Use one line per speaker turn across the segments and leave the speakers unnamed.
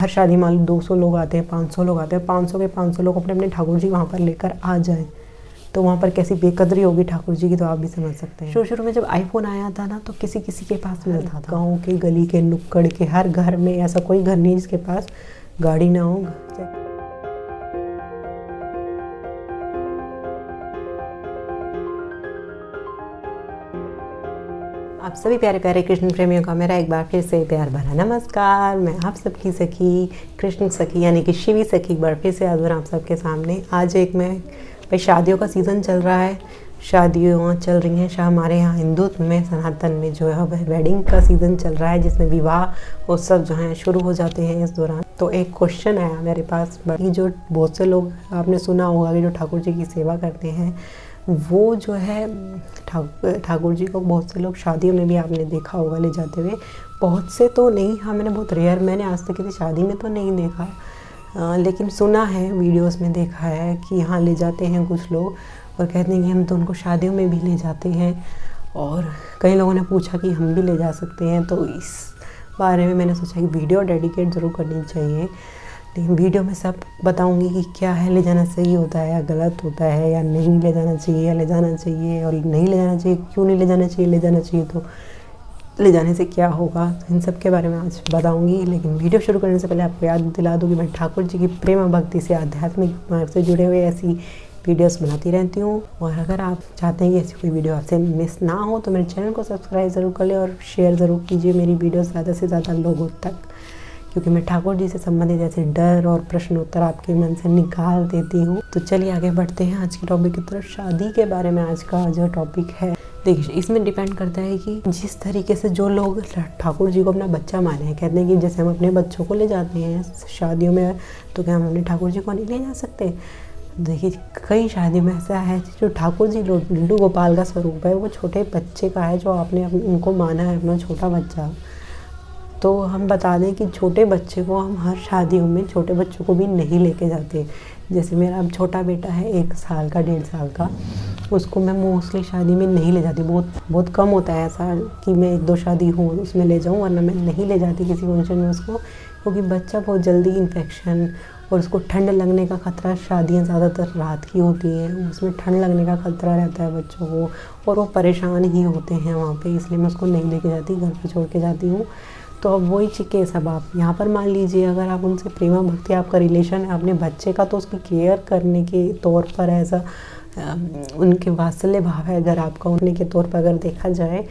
हर शादी मान लो 200 लोग आते हैं, 500 लोग आते हैं, 500 के 500 लोग अपने अपने ठाकुर जी वहाँ पर लेकर आ जाएं तो वहाँ पर कैसी बेकदरी होगी ठाकुर जी की, तो आप भी समझ सकते हैं। शुरू शुरू में जब आईफोन आया था ना, तो किसी किसी के पास मिलता था। गाँव के गली के नुक्कड़ के हर घर में, ऐसा कोई घर नहीं जिसके पास गाड़ी ना हो। आप सभी प्यारे प्यारे कृष्ण प्रेमियों का मेरा एक बार फिर से प्यार भरा नमस्कार। मैं आप सबकी सखी कृष्ण सखी यानी कि शिवी सखी एक बार फिर से हाजिर आप सबके सामने। आज एक मैं भाई शादियों का सीज़न चल रहा है, शादियाँ चल रही हैं। हमारे यहाँ हिंदुत्व में सनातन में जो है वेडिंग का सीज़न चल रहा है, जिसमें विवाह उत्सव जो हैं शुरू हो जाते हैं इस दौरान। तो एक क्वेश्चन आया मेरे पास, जो बहुत से लोग आपने सुना होगा कि जो ठाकुर जी की सेवा करते हैं वो जो है ठाकुर जी को बहुत से लोग शादियों में भी आपने देखा होगा ले जाते हुए। बहुत से तो नहीं, हाँ मैंने बहुत रेयर, मैंने आज तक किसी शादी में तो नहीं देखा, लेकिन सुना है, वीडियोस में देखा है कि हाँ ले जाते हैं कुछ लोग और कहते हैं कि हम तो उनको शादियों में भी ले जाते हैं। और कई लोगों ने पूछा कि हम भी ले जा सकते हैं, तो इस बारे में मैंने सोचा कि वीडियो डेडिकेट ज़रूर करनी चाहिए। लेकिन वीडियो में सब बताऊंगी कि क्या है, ले जाना सही होता है या गलत होता है, या नहीं ले जाना चाहिए या ले जाना चाहिए, और नहीं ले जाना चाहिए क्यों नहीं ले जाना चाहिए, ले जाना चाहिए तो ले जाने से क्या होगा, तो इन सब के बारे में आज बताऊंगी। लेकिन वीडियो शुरू करने से पहले आपको याद दिला दूँ कि मैं ठाकुर जी की प्रेम भक्ति से, आध्यात्मिक मार्ग से जुड़े हुए ऐसी वीडियोस बनाती रहती हूँ। और अगर आप चाहते हैं कि ऐसी कोई वीडियो आपसे मिस ना हो तो मेरे चैनल को सब्सक्राइब ज़रूर कर लें और शेयर ज़रूर कीजिए मेरी वीडियो ज़्यादा से ज़्यादा लोगों तक, क्योंकि मैं ठाकुर जी से संबंधित ऐसे डर और प्रश्न उत्तर आपके मन से निकाल देती हूँ। तो चलिए आगे बढ़ते हैं आज के टॉपिक की तरफ। शादी के बारे में आज का जो टॉपिक है, देखिए इसमें डिपेंड करता है कि जिस तरीके से जो लोग ठाकुर जी को अपना बच्चा माने हैं, कहते हैं कि जैसे हम अपने बच्चों को ले जाते हैं शादियों में, तो क्या हम अपने ठाकुर जी को नहीं ले जा सकते। देखिए कई शादी में ऐसा है जो ठाकुर जी लड्डू गोपाल का स्वरूप है, वो छोटे बच्चे का है जो आपने उनको माना है अपना छोटा बच्चा। तो हम बता दें कि छोटे बच्चे को हम हर शादियों में छोटे बच्चों को भी नहीं लेके जाते। जैसे मेरा अब छोटा बेटा है 1 साल का 1.5 साल का, उसको मैं मोस्टली शादी में नहीं ले जाती। बहुत कम होता है ऐसा कि मैं 1-2 शादी हो उसमें ले जाऊं, वरना मैं नहीं ले जाती किसी फंक्शन में उसको, क्योंकि बच्चा बहुत जल्दी इन्फेक्शन और उसको ठंड लगने का खतरा, शादियाँ ज़्यादातर रात की होती हैं, उसमें ठंड लगने का खतरा रहता है बच्चों को और वो परेशान ही होते हैं वहाँ पे, इसलिए मैं उसको नहीं लेके जाती, घर पे छोड़ के जाती हूँ। तो अब वही केस अब आप यहाँ पर मान लीजिए, अगर आप उनसे प्रेम भक्ति आपका रिलेशन है अपने बच्चे का, तो उसकी केयर करने के तौर पर ऐसा उनके वात्सल्य भाव है अगर आपका उन्हें के तौर पर अगर देखा जाए,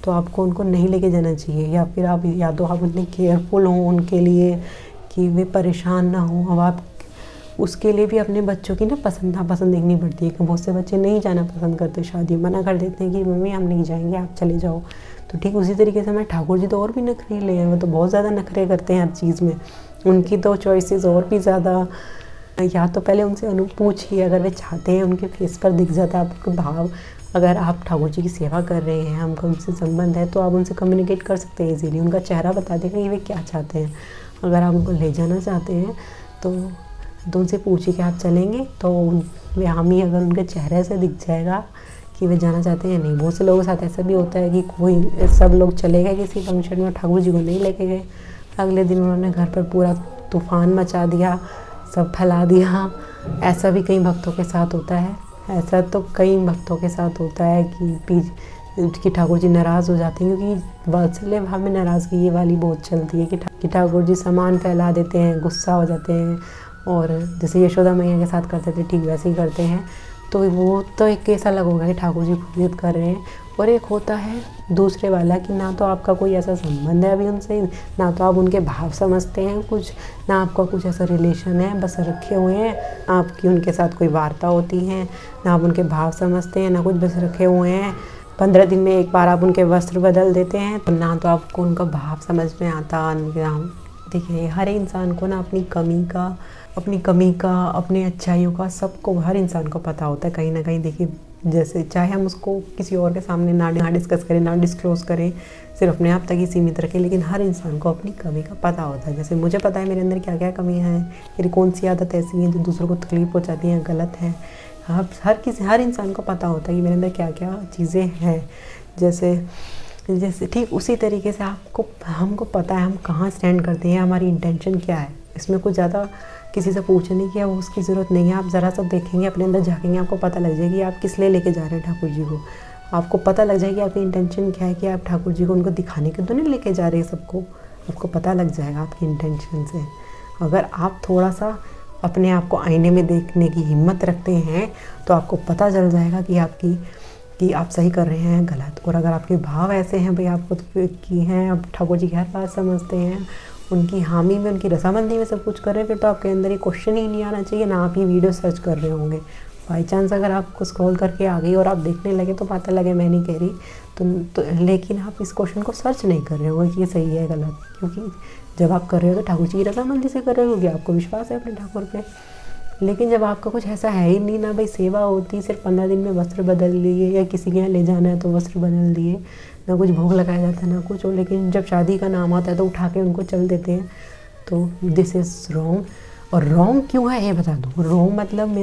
तो आपको उनको नहीं लेके जाना चाहिए। या फिर आप या तो आप उतने केयरफुल हों उनके लिए कि वे परेशान ना हों। अब आप उसके लिए भी अपने बच्चों की ना पसंद नापसंद देखनी पड़ती है कि बहुत से बच्चे नहीं जाना पसंद करते, शादी मना कर देते हैं कि मम्मी हम नहीं जाएंगे, आप चले जाओ। तो ठीक उसी तरीके से मैं ठाकुर जी तो और भी नखरीले हैं, वो तो बहुत ज़्यादा नखरे करते हैं हर चीज़ में, उनकी तो चॉइसेस और भी ज़्यादा। या तो पहले उनसे पूछिए, अगर वे चाहते हैं, उनके फेस पर दिख जाता है आपके भाव, अगर आप ठाकुर जी की सेवा कर रहे हैं, हमको उनसे संबंध है, तो आप उनसे कम्युनिकेट कर सकते हैं इजीली। उनका चेहरा बता देगा कि वे क्या चाहते हैं। अगर आप उनको ले जाना चाहते हैं तो उनसे पूछिए कि आप चलेंगे, तो वे हामी अगर उनके चेहरे से दिख जाएगा कि वे जाना चाहते हैं नहीं। बहुत से लोगों के साथ ऐसा भी होता है कि सब लोग चले गए किसी फंक्शन में, ठाकुर जी को नहीं लेके गए, अगले दिन उन्होंने घर पर पूरा तूफान मचा दिया, सब फैला दिया। ऐसा भी कई भक्तों के साथ होता है, ऐसा तो कई भक्तों के साथ होता है कि ठाकुर जी नाराज़ हो जाते हैं, क्योंकि वात्सल्य भाव में नाराज़गी ये वाली बहुत चलती है कि ठाकुर जी सामान फैला देते हैं, गुस्सा हो जाते हैं, और जैसे यशोदा मैया के साथ करते थे ठीक वैसे ही करते हैं। तो वो तो एक केस अलग होगा कि ठाकुर जी खुद जिद कर रहे हैं, और एक होता है दूसरे वाला कि ना तो आपका कोई ऐसा संबंध है अभी उनसे, ना तो आप उनके भाव समझते हैं कुछ, ना आपका कुछ ऐसा रिलेशन है, बस रखे हुए हैं, आपकी उनके साथ कोई वार्ता होती है, ना आप उनके भाव समझते हैं, ना कुछ, बस रखे हुए हैं। 15 दिन में एक बार आप उनके वस्त्र बदल देते हैं, तो ना तो आपको उनका भाव समझ में आता। देखिए हर इंसान को ना अपनी कमी का अपनी अच्छाइयों का सबको, हर इंसान को पता होता है कहीं ना कहीं। देखिए जैसे चाहे हम उसको किसी और के सामने ना डिस्कस करें, ना डिस्क्लोज करें, सिर्फ अपने आप तक ही सीमित रखें, लेकिन हर इंसान को अपनी कमी का पता होता है। जैसे मुझे पता है मेरे अंदर क्या क्या कमियां हैं, मेरी कौन सी आदत ऐसी है जो दूसरों को तकलीफ पहुँचाती हैं, गलत है। हर इंसान को पता होता है कि मेरे अंदर क्या क्या चीज़ें हैं। जैसे ठीक उसी तरीके से हमको पता है हम कहाँ स्टैंड करते हैं, हमारी इंटेंशन क्या है। इसमें कुछ ज़्यादा किसी से पूछने की वो उसकी ज़रूरत नहीं है। आप ज़रा सा देखेंगे, अपने अंदर झाँकेंगे, आपको पता लग जाएगी आप किस लिए लेके जा रहे हैं ठाकुर जी को। आपको पता लग जाएगी आपकी इंटेंशन क्या है, कि आप ठाकुर जी को उनको दिखाने के तो नहीं लेके जा रहे सबको। आपको पता लग जाएगा आपकी इंटेंशन से। अगर आप थोड़ा सा अपने आप को आईने में देखने की हिम्मत रखते हैं तो आपको पता चल जाएगा कि आप सही कर रहे हैं गलत। और अगर आपके भाव ऐसे हैं भाई आपको की हैं, आप ठाकुर जी की हर बात समझते हैं, उनकी हामी में, उनकी रजामंदी में सब कुछ कर रहे हैं, फिर तो आपके अंदर ये क्वेश्चन ही नहीं आना चाहिए, ना आप ये वीडियो सर्च कर रहे होंगे। बाई चांस अगर आपको स्क्रॉल करके आ गई और आप देखने लगे तो पता लगे, मैं नहीं कह रही तो लेकिन आप इस क्वेश्चन को सर्च नहीं कर रहे होंगे कि ये सही है गलत। क्योंकि जब आप कर रहे हो तो ठाकुर जी की रजामंदी से कर रहे होगे, आपको विश्वास है अपने ठाकुर पे। लेकिन जब आपका कुछ ऐसा है ही नहीं, ना भाई सेवा होती, सिर्फ 15 दिन में वस्त्र बदल लिए, या किसी के यहाँ ले जाना है तो वस्त्र बदल दिए, ना कुछ भोग लगाया जाता है ना कुछ हो, लेकिन जब शादी का नाम आता है तो उठा के उनको चल देते हैं, तो दिस इज़ रॉन्ग। और रॉन्ग क्यों है ये बता दूँ। रॉन्ग मतलब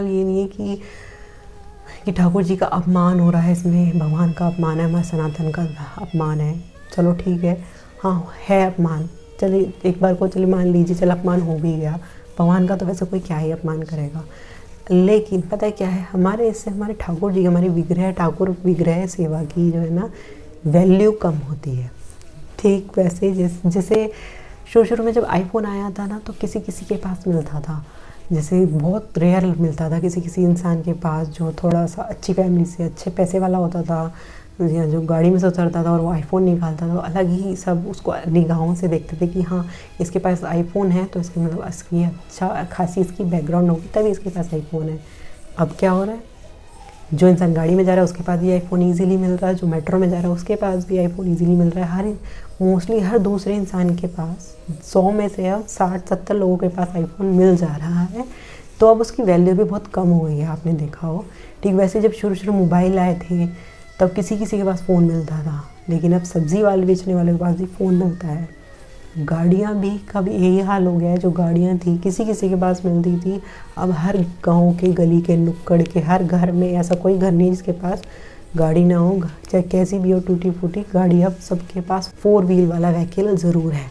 ये नहीं है कि ठाकुर जी का अपमान हो रहा है, इसमें भगवान का अपमान है, हमारे सनातन का अपमान है। चलो ठीक है, हाँ है अपमान, चलिए एक बार को चलिए मान लीजिए, चल अपमान हो भी गया। भगवान का तो वैसे कोई क्या ही अपमान करेगा। लेकिन पता है क्या है, हमारे इससे हमारे ठाकुर जी, हमारे ठाकुर विग्रह सेवा की जो है ना वैल्यू कम होती है। ठीक वैसे जैसे शुरू में जब आईफोन आया था ना, तो किसी किसी के पास मिलता था, जैसे बहुत रेयर मिलता था किसी इंसान के पास जो थोड़ा सा अच्छी फैमिली से, अच्छे पैसे वाला होता था, या जो गाड़ी में से उतरता था और वो आईफोन निकालता था, तो अलग ही सब उसको निगाहों से देखते थे कि हाँ इसके पास आईफोन है तो इसके मतलब इसकी अच्छा खासी इसकी बैकग्राउंड होगी तभी इसके पास आईफोन है। अब क्या हो रहा है, जो इंसान गाड़ी में जा रहा है उसके पास भी आईफोन ईजिली मिल रहा है, जो मेट्रो में जा रहा है उसके पास भी आईफोन ईजिली मिल रहा है। मोस्टली हर दूसरे इंसान के पास 100 में से अब 60-70 लोगों के पास आईफोन मिल जा रहा है। तो अब उसकी वैल्यू भी बहुत कम हो गई है, आपने देखा हो। ठीक वैसे जब शुरू मोबाइल आए थे तब किसी के पास फ़ोन मिलता था, लेकिन अब सब्ज़ी वाले बेचने वाले के पास भी फ़ोन मिलता है। गाड़ियाँ भी का भी यही हाल हो गया है, जो गाड़ियाँ थी किसी के पास मिलती थी, अब हर गांव के गली के नुक्कड़ के हर घर में ऐसा कोई घर नहीं जिसके पास गाड़ी ना हो, चाहे कैसी भी हो टूटी फूटी गाड़ी, अब सबके पास 4 व्हील वाला व्हीकल ज़रूर है।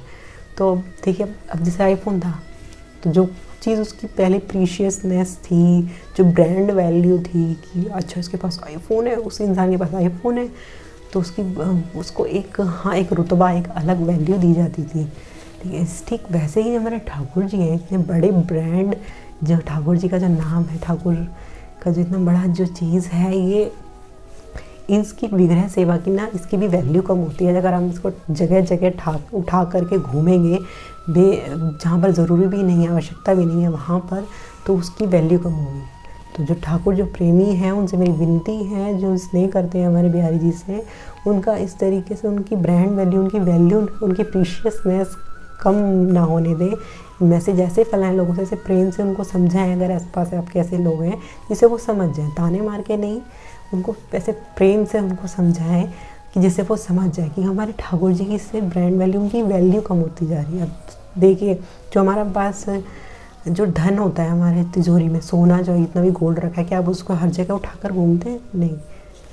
तो देखिए अब जैसे आईफोन था तो जो चीज़ उसकी पहले प्रीशियसनेस थी, जो ब्रांड वैल्यू थी कि अच्छा इसके पास आईफोन है, उस इंसान के पास आईफोन है, तो उसको एक रुतबा, एक अलग वैल्यू दी जाती थी। ठीक वैसे ही हमारे ठाकुर जी हैं, इतने बड़े ब्रांड, जो ठाकुर जी का जो नाम है, ठाकुर का जो इतना बड़ा जो चीज़ है, ये इसकी विग्रह सेवा की ना इसकी भी वैल्यू कम होती है। अगर हम इसको जगह जगह उठा करके घूमेंगे जहाँ पर ज़रूरी भी नहीं है, आवश्यकता भी नहीं है वहाँ पर, तो उसकी वैल्यू कम होगी। तो जो ठाकुर जो प्रेमी हैं उनसे मेरी विनती है, जो स्नेह करते हैं हमारे बिहारी जी से, उनका इस तरीके से उनकी ब्रांड वैल्यू, उनकी प्रीशियसनेस कम ना होने दें। मैसेज ऐसे फैलाएं लोगों से, ऐसे प्रेम से उनको समझाएं, अगर आसपास आपके ऐसे लोग हैं जिसे वो समझ जाएं, ताने मार के नहीं, उनको ऐसे प्रेम से उनको समझाएं कि जिससे वो समझ जाए कि हमारे ठाकुर जी की इससे ब्रांड वैल्यू, उनकी वैल्यू कम होती जा रही है। अब देखिए जो हमारा पास जो धन होता है हमारे तिजोरी में, सोना जो इतना भी गोल्ड रखा है, क्या आप उसको हर जगह उठाकर घूमते हैं? नहीं,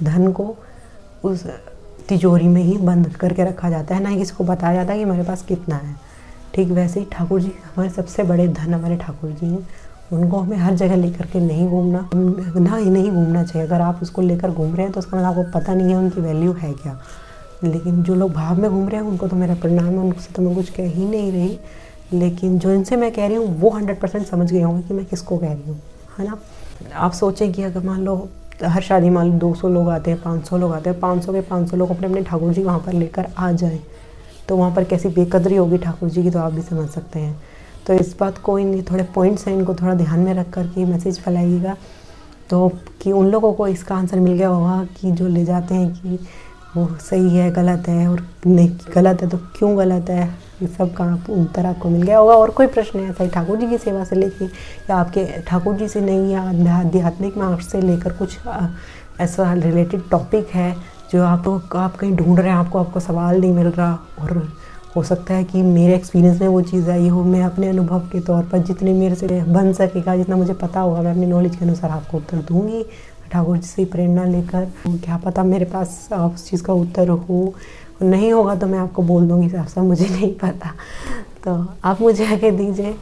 धन को उस तिजोरी में ही बंद करके रखा जाता है, ना ही किसी को बताया जाता है कि हमारे पास कितना है। ठीक वैसे ही ठाकुर जी हमारे सबसे बड़े धन हमारे ठाकुर जी हैं, उनको हमें हर जगह लेकर के नहीं घूमना चाहिए। अगर आप उसको लेकर घूम रहे हैं तो उसका मतलब आपको पता नहीं है उनकी वैल्यू है क्या। लेकिन जो लोग भाव में घूम रहे हैं उनको तो मेरा प्रणाम है, उनसे तो मैं कुछ कह ही नहीं रही। लेकिन जो इनसे मैं कह रही हूँ वो 100% समझ गए होंगे कि मैं किसको कह रही हूँ, है ना। आप सोचें कि अगर मान लो हर शादी मान लो 200 लोग आते हैं, 500 लोग आते हैं, 500 के 500 लोग अपने अपने ठाकुर जी वहाँ पर लेकर आ जाएं, तो वहाँ पर कैसी बेकदरी होगी ठाकुर जी की, तो आप भी समझ सकते हैं। तो इस बात को, इन थोड़े पॉइंट्स हैं, इनको थोड़ा ध्यान में रख कर के मैसेज फैलाइएगा, तो कि उन लोगों को इसका आंसर मिल गया होगा कि जो ले जाते हैं कि वो सही है गलत है, और नहीं गलत है तो क्यों गलत है, ये सब का उत्तर आपको मिल गया होगा। और कोई प्रश्न है ऐसा ही ठाकुर जी की सेवा से लेके, या आपके ठाकुर जी से नहीं, या आध्यात्मिक मार्ग से लेकर कुछ ऐसा रिलेटेड टॉपिक है जो आप कहीं ढूंढ रहे हैं, आपको सवाल नहीं मिल रहा, और हो सकता है कि मेरे एक्सपीरियंस में वो चीज़ आई हो, मैं अपने अनुभव के तौर पर जितने मेरे से बन सकेगा, जितना मुझे पता होगा, मैं अपनी नॉलेज के अनुसार आपको उत्तर दूंगी ठाकुर जी से प्रेरणा लेकर। क्या पता मेरे पास उस चीज़ का उत्तर हो, और नहीं होगा तो मैं आपको बोल दूँगी साफ साफ, मुझे नहीं पता। तो आप मुझे आगे दीजिए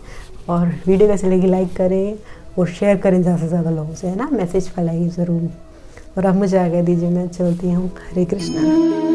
और वीडियो कैसे लगी लाइक करें और शेयर करें ज़्यादा से ज़्यादा लोगों से, है ना, मैसेज फैलाइए ज़रूर। और आप मुझे आगे दीजिए, मैं चलती हूँ। हरे कृष्णा।